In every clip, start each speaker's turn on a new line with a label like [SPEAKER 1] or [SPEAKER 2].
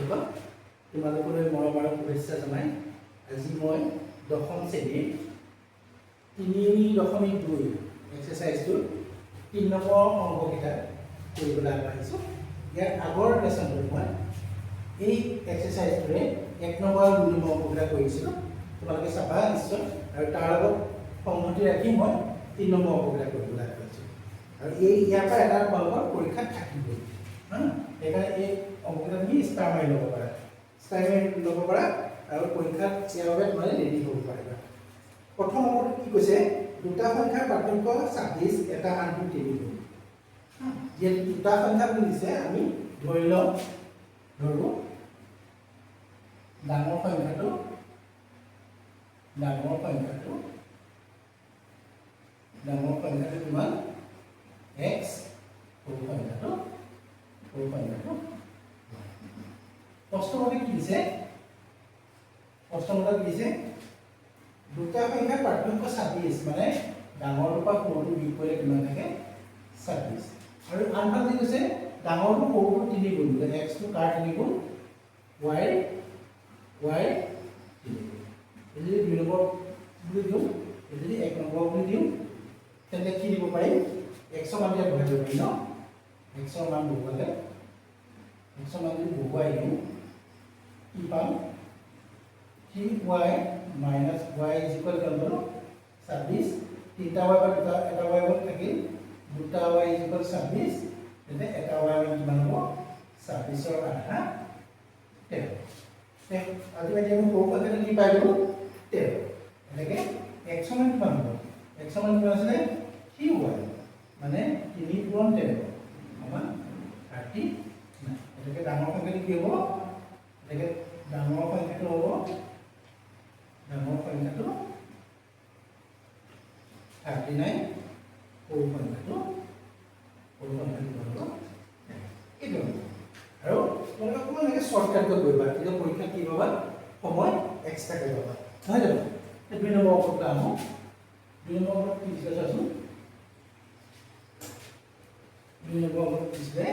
[SPEAKER 1] শিক্ষকসকল তোমালোকলৈ মৰম আৰু শুভেচ্ছা জনাই আজি মই দশম শ্ৰেণীৰ 3.2 এক্সাৰচাইজটোৰ 3 নম্বৰ অংককেইটা কৰিবলৈ আগবাঢ়িছোঁ। ইয়াৰ আগৰ লেচনটোত মই এই এক্সাৰচাইজটোৰে 1 নম্বৰ আৰু 2 নম্বৰ অংককেইটা কৰিছিলোঁ। তোমালোকে চাবা নিশ্চয়, আৰু তাৰ লগত সংগতি ৰাখি মই 3 নম্বৰ অংককেইটা কৰিবলৈ আগবাঢ়িছোঁ। আৰু ইয়াৰ পৰা এটা তোমালোকৰ পৰীক্ষাত থাকিবই। সেইকাৰণে এই অংককেইটা তুমি ষ্টাৰ মাৰি ল'ব পাৰা, আৰু পৰীক্ষাত ইয়াৰ বাবে তোমালোকে ৰেডি হ'ব পাৰিবা। প্ৰথম অংকটো কি কৈছে, দুটা সংখ্যাৰ পাৰ্থক্য 26, এটা আনটো 3 গুণ। যিহেতু দুটা সংখ্যা বুলি দিছে, আমি ধৰি লওঁ, ধৰো ডাঙৰ সংখ্যাটো কিমান x, সৰু সংখ্যাটো প্ৰশ্নমতে কি দিছে, দুটা সংখ্যাৰ পাৰ্থক্য 26, মানে ডাঙৰটো পৰা সৰুটো বিয়োগ কৰিলে কিমান থাকে 26। আৰু আনফালে কি কৈছে, ডাঙৰটো সৰুটো 3 গুণ, x টো কাৰ 3 গুণ, y 3 গুণ। যদি 2 নম্বৰ বুলি দিওঁ, যদি 1 নম্বৰ বুলি দিওঁ, তেন্তে কি দিব পাৰিম, x ৰ মান দিয়া বহাই দিব পাৰিম ন। x ৰ মান বহুৱালে, x ৰ মান যদি বহুৱাই দিওঁ কি পাম, 3y minus y is equal to 26। 3টা y বা এটা y থাকিল, 2টা y is equal to 26, তেন্তে এটা y মান কিমান হ'ব, 26ৰ আধা 13। আলটিমেটলি আমি সৰু সংখ্যাটো কি পাই গ'লো 13। এনেকৈ x ৰ মান কিমান হ'ব, x ৰ মান কিমান আছিলে 3y, মানে 3 পূৰণ 13 সমান 39। এনেকৈ ডাঙৰ সংখ্যাটো কি হ'ব, এনেকৈ ডাঙৰ সংখ্যাটো হ'ব 39, সৰু সংখ্যাটো হ'ব এইটো। আৰু তোমালোকে অকণমান এনেকৈ শ্বৰ্টকাটকৈ কৰিবা, তেতিয়া পৰীক্ষা কি পাবা, সময় এক্সট্ৰাকৈ পাবা, নহয় জানো। 2 নম্বৰ অংকটো আহোঁ। 2 নম্বৰ অংকত কি দিছে চোৱাচোন। 2 নম্বৰ অংকত কি দিছে,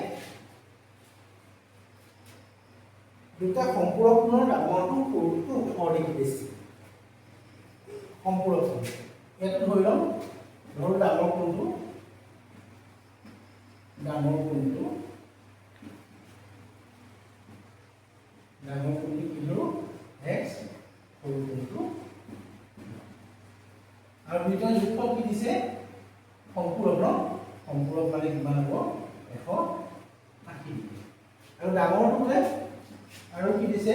[SPEAKER 1] দুটা সম্পূৰক গুণৰ ডাঙৰটো সৰুটো 18 ডিগ্ৰী বেছি। সম্পূৰক গুণ ইয়াত ধৰি লওঁ, ধৰো ডাঙৰ কোণটো কি ধৰো x, সৰু কোণটো, আৰু দুইটা যোগফল কি দিছে সম্পূৰক ন, সম্পূৰক মানে কিমান হ'ব 180 ডিগ্ৰী। আৰু ডাঙৰটোতে আৰু কি দিছে,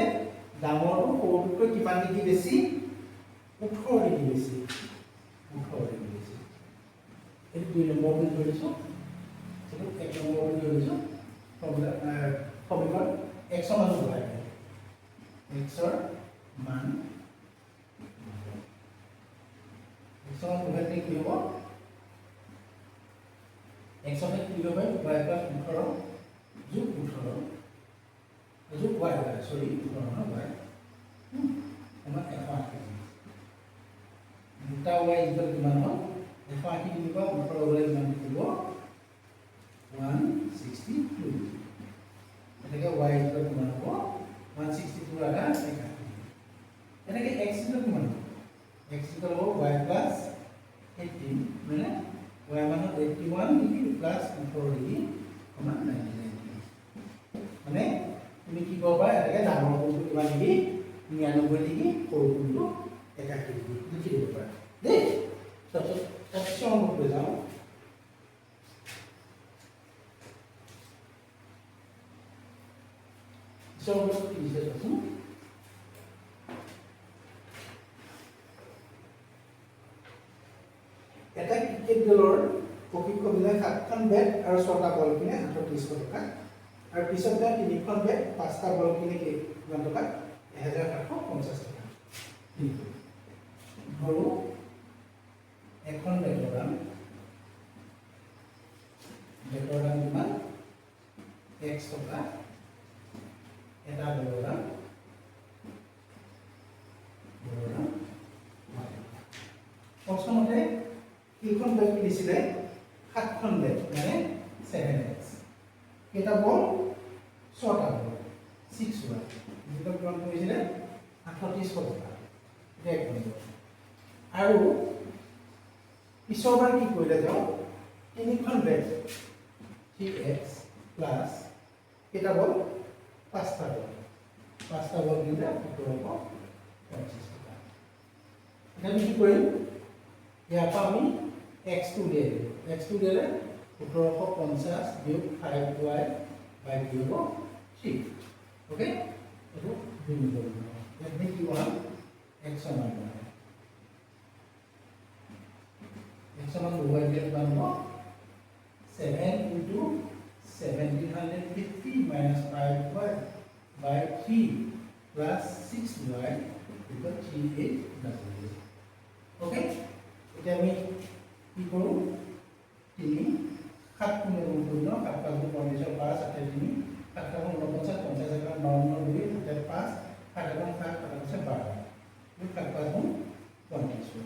[SPEAKER 1] ডাঙৰটো সৰুটোতকৈ কিমান ডিগ্ৰী বেছি, 18 ডিগ্ৰী বেছি। এইটো 2 নম্বৰ বুলি ধৰিছোঁ, এইটো 1 নম্বৰ বুলি ধৰিছোঁ। সমীকৰণ x ৰ মান বহাই দিওঁ, x ৰ মান বহাই দিলে কি হ'ব, x ৰ মান কি হ'ব, y plus 18 যোগ 18 যোগ y, সৰি 18 y সমান 180। দুটা y ইকুৱেল কিমান হ'ল 180 দিব, 18 ওলাই কিমান দিব 162। এনেকৈ y ইকুৱেল কিমান হ'ব 162 আধা 180। এনেকৈ x ইকুৱেল কিমান হ'ব, x ইকুৱেল হ'ব y plus 18, মানে y মান 81 ডিগ্ৰী প্লাছ 18 ডিগ্ৰী সমান 99 ডিগ্ৰী। মানে তুমি কি ক'ব পাৰা, এনেকৈ ডাঙৰ কোণটো কিমান ডিগ্ৰী 99 ডিগ্ৰী, সৰু কোণটো 81 ডিগ্ৰী লিখি দিব পাৰা দেই। তাৰপিছত অংকলৈ যাওঁ। কি দিছে চোৱাচোন, এটা ক্ৰিকেট দলৰ প্ৰশিক্ষকজনে 7খন বেট আৰু 6টা বল কিনে 3800 টকা, আৰু পিছত তেওঁ 3খন বেট 5টা বল কিনে কিমান টকা 1750 টকা। ধৰো এখন বেটৰ দাম কিমান x টকা, এটা বলৰ দাম প্ৰশ্নমতে কেইখন বেট দিছিলে, 7খন বেট, মানে 7x, কেইটা বল 6টা বল, 6y ইকুৱেল কিমান কৰিছিলে 38 টকা এটা 1 নম্বৰ আৰু পিছৰবাৰ কি কৰিলে যাও তিনিখন ব্ৰেক 3x প্লাস এটা বল 5টা বল দিলে 1750 টকা এটা কি কৰিম ইয়াৰ পৰা আমি x2 উলিয়াই দিম x2 উলিয়ালে 1750 বিয়োগ 5y বাই বিয়োগ 3 ওকে এইটো দুই নম্বৰ ইয়াত কি হ'ল x সমান x সমান y দিলে কিমান হ'ব 7 into 1750 minus 5y by 3 plus 6y equal 38w. Okay? Itu kami ikut ini 7 punya rumput, 7 kali kondisi pas ada ini 7 kali konsep akan normal dulu ada pas ada konsep baru ini 7 kali kondisi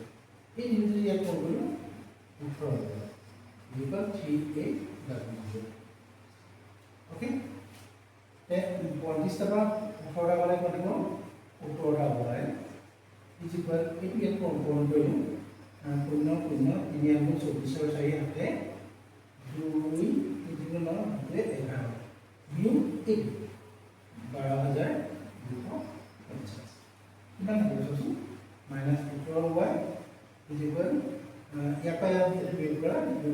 [SPEAKER 1] ini dia dulu equal 38w. Okay? Then kondisi apa? Kalau orang lain kau ukur orang is equal itu yang kompon dulu punya ini yang muncul bisa saya ada dui itu nama dia egal mu x 12,250 kita nak berusaha minus ukur y is equal apa yang kita berikan itu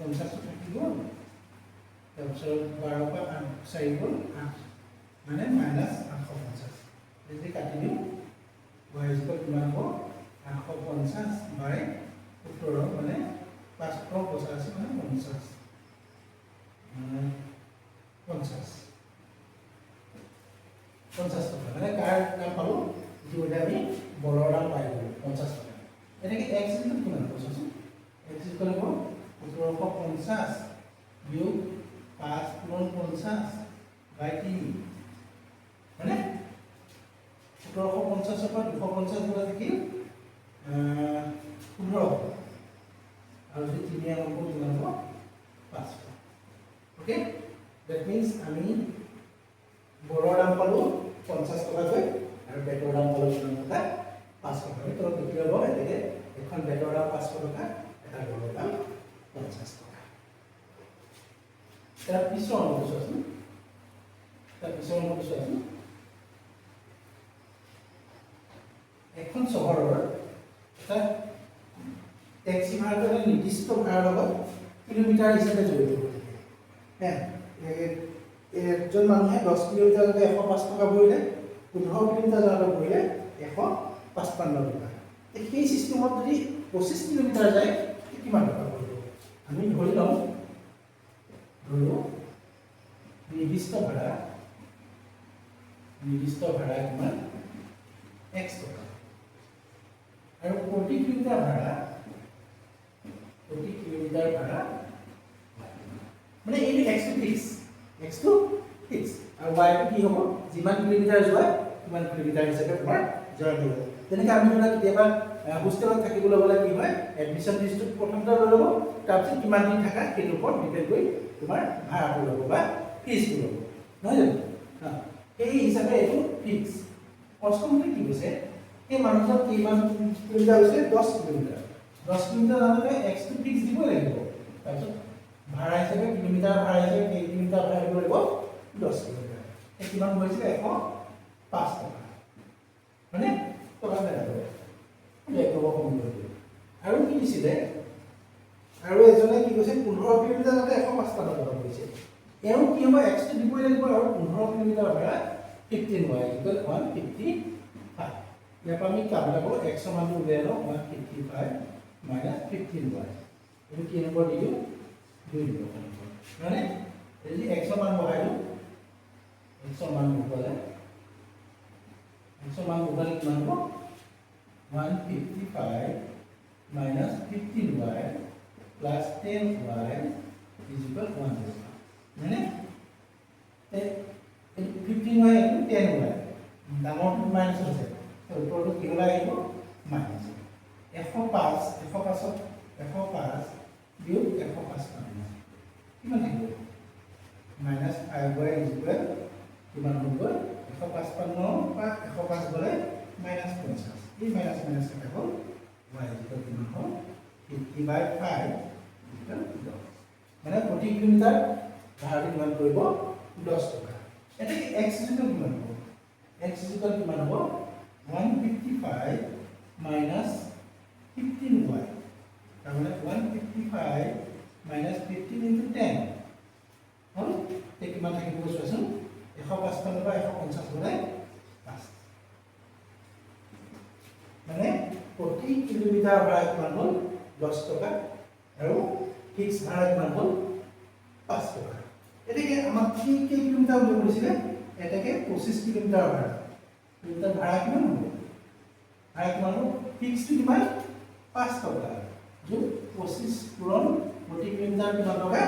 [SPEAKER 1] konsep seperti itu terus berapa saya pun mana minus 850 jadi katanya y is equal to 850 by ukur মানে 585 মানে 50 টকা মানে কাৰ পালো যিটা আমি বলৰ দাম পাই গলো 50 টকা এনেকে x ইকুৱেল কিমান কৈছো x ইকুৱেল হ'ব 1750 বিয়োগ 550 বাই 3 মানে 1750 পৰা 250 গুণা থাকিল 15 আৰু যদি 3 অংক কিমান হ'ব 5 ওকে দ্যাট মিন্স আমি বৰৰ দাম পালো 50 টকা কৈ আৰু বেটৰ দাম পালো কিমান টকা 5 টকা তো কি হ'ব এতে এখন বেটৰ দাম 500 টকা এটা বৰৰ দাম 50 টকা তাৰ পিছৰ অংকটো চোৱাচোন এখন চহৰৰ এটা টেক্সি ভাড়াটো এটা নিৰ্দিষ্ট ভাড়াৰ লগত কিলোমিটাৰ হিচাপে জড়িত হৈ থাকে এজন মানুহে 10 কিলোমিটাৰ যাওঁতে 105 টকা ভৰিলে 15 কিলোমিটাৰ যাওঁতে ভৰিলে 155 টকা এই চিষ্টেমত যদি 25 কিলোমিটাৰ যায় কিমান টকা ভৰিব আমি ধৰি লওঁ নিৰ্দিষ্ট ভাড়া কিমান x টকা আৰু প্ৰতি কিলোমিটাৰ ভাড়া মানে এই x টো ফিক্স আৰু y টো কি হ'ব যিমান কিলোমিটাৰ যোৱা কিমান কিলোমিটাৰ হিচাপে তোমাৰ জয় হ'ব তেনেকৈ আমি ধৰা কেতিয়াবা হোষ্টেলত থাকিবলৈ গ'লে কি হয় এডমিশ্যন ফিজটো প্ৰথমতে লৈ ল'ব তাৰপিছত কিমান দিন থাকা সেইটোৰ ওপৰত ডিপেণ্ড কৰি তোমাৰ ভাড়াটো ল'ব বা ফিজটো ল'ব নহয় জানো এই হিচাপে এইটো ফিক্স প্ৰশ্নমতে কি কৈছে এই মানুহজন কিমান কিলোমিটাৰ হৈছে 10 কিলোমিটাৰ জানলে x টো ফিক্স দিব লাগিব তাৰপিছত ভাড়া হিচাপে কিলোমিটাৰ ভাড়া হিচাপে কেই কিলোমিটাৰ ভাড়া দিব লাগিব 10 কিলোমিটাৰ এই কিমান হৈছিল 105 টকা মানে টকা বেয়া কৰে এক টকা কম কৰিলে আৰু কি দিছিলে আৰু এজনে কি কৈছে 15 কিলোমিটাৰ যাতে 105 টকা কৈছে এও কি হ'ব x টো দিবই লাগিব আৰু 15 কিলোমিটাৰ ভাড়া 15y equal 155 ইয়াৰ পৰা আমি কামটা কৰোঁ x সমানটো উলিয়াই লওঁ 155 minus 15y এইটো কি নম্বৰ দিলো 2 নম্বৰ মানে যদি x সমান বহাই দিওঁ x সমান বহালে কিমান হ'ব 155 minus 15y plus 10y is equal 1 মানে 15y into 10y ডাঙৰটো মাইনাছ আছে তো ওপৰটো কি ওলাই আহিব মাইনাছ 105 বিয়োগ 105 কিমান থাকিব minus 5y is equal কিমান হ'ব 155 বা 105 গলে -50 এই মাইনাস মাইনাস কাটা হ'ল y ইকুয়াল কিমান হ'ল 50/5 ইকুয়াল 10 মানে প্ৰতি কিলোমিটাৰ ভাড়া কিমান কৰিব 10 টকা এটা কি x ইকুয়াল কিমান হ'ব x ইকুয়াল কিমান হ'ব 155 minus 15y তাহলে 155 minus 15 into 10 হল তে কিমান থাকিব চোৱাচোন 155 বা 150 গলে 5 মানে প্ৰতি কিলোমিটাৰ ভাড়া কিমান হ'ল 10 টকা আৰু ফিক্স ভাড়া কিমান হ'ল 5 টকা এটাকে আমাক কি কিলোমিটাৰ বুলি কৈছিলে এটাকে 25 কিলোমিটাৰ ভাড়া কিলোমিটাৰ ভাড়া কিমান হ'ব ভাড়া কিমান হ'ব ফিক্স কিমান 5 টকা जो 25 পূৰণ প্ৰতি কিলোমিটাৰ কিমান টকা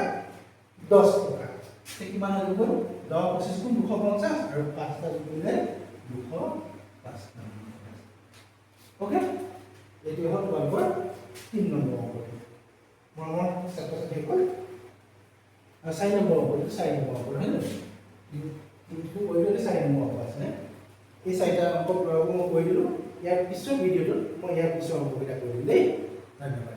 [SPEAKER 1] 10 টকা তে কিমান হৈ গ'ল 10 25 গুণ 250 আৰু 5 টা যোগিলে 205 ওকে এটি হ'ল তোমালোকৰ 3 নম্বৰ অংকটো মৰমৰ ছাত্ৰ-ছাত্ৰীসকল আৰু 4 নম্বৰ অংকটো 4 নম্বৰ অংক হয় নে কিন্তু ওইটোতে 4 নম্বৰ অংক আছে এই 4টা অংক প্ৰয়োগ মই কৈ দিলো ইয়াৰ পিছৰ ভিডিঅ'টোত মই ইয়াৰ পিছৰ অংককেইটা কৈ দিম দেই ধন্যবাদ